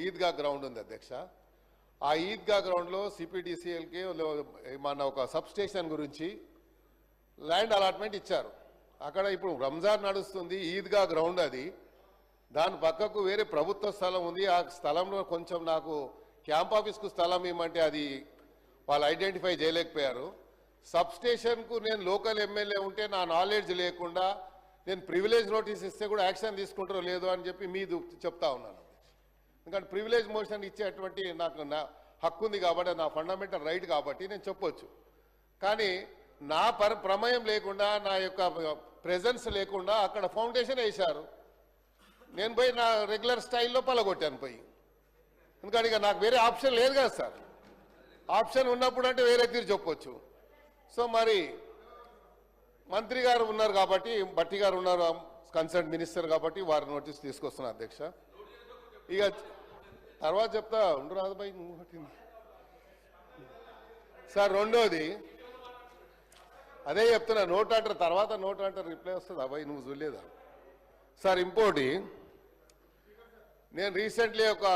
Eidgah ground ఉంది అధ్యక్ష. ఆ ఈద్గా గ్రౌండ్లో సిపిడిసిఎల్కి మన ఒక సబ్ స్టేషన్ గురించి ల్యాండ్ అలాట్మెంట్ ఇచ్చారు. అక్కడ ఇప్పుడు రంజాన్ నడుస్తుంది, ఈద్గా గ్రౌండ్ అది. దాని పక్కకు వేరే ప్రభుత్వ స్థలం ఉంది. ఆ స్థలంలో కొంచెం నాకు క్యాంప్ ఆఫీస్కు స్థలం ఇవ్వమంటే అది వాళ్ళు ఐడెంటిఫై చేయలేకపోయారు. సబ్ స్టేషన్కు నేను లోకల్ ఎమ్మెల్యే ఉంటే నా నాలెడ్జ్ లేకుండా నేను ప్రివిలేజ్ నోటీస్ ఇస్తే కూడా యాక్షన్ తీసుకుంటారో లేదో అని చెప్పి మీది చెప్తా ఉన్నాను. ఎందుకంటే ప్రివిలేజ్ మోషన్ ఇచ్చేటువంటి నాకు నా హక్కు ఉంది కాబట్టి, నా ఫండమెంటల్ రైట్ కాబట్టి నేను చెప్పొచ్చు. కానీ నా ప్రమేయం లేకుండా, నా యొక్క ప్రెజెన్స్ లేకుండా అక్కడ ఫౌండేషన్ వేశారు. నేను పోయి నా రెగ్యులర్ స్టైల్లో పలగొట్టాను పోయి. ఎందుకంటే ఇక నాకు వేరే ఆప్షన్ లేదు కదా సార్. ఆప్షన్ ఉన్నప్పుడు అంటే వేరే తీరు చెప్పొచ్చు. సో మరి మంత్రి గారు ఉన్నారు కాబట్టి, భట్టి గారు ఉన్నారు కన్సర్న్ మినిస్టర్ కాబట్టి వారి నోటీస్ తీసుకొస్తున్నారు అధ్యక్ష. ఇక తర్వాత చెప్తా ఉండు రాజుబాయి సార్. రెండోది అదే చెప్తున్నా, నోట్ అంటారు తర్వాత నోట్ అంటారు రిప్లై వస్తుంది. అబ్బాయి నువ్వు చూడలేదా సార్? ఇంకోటి, నేను రీసెంట్లీ ఒక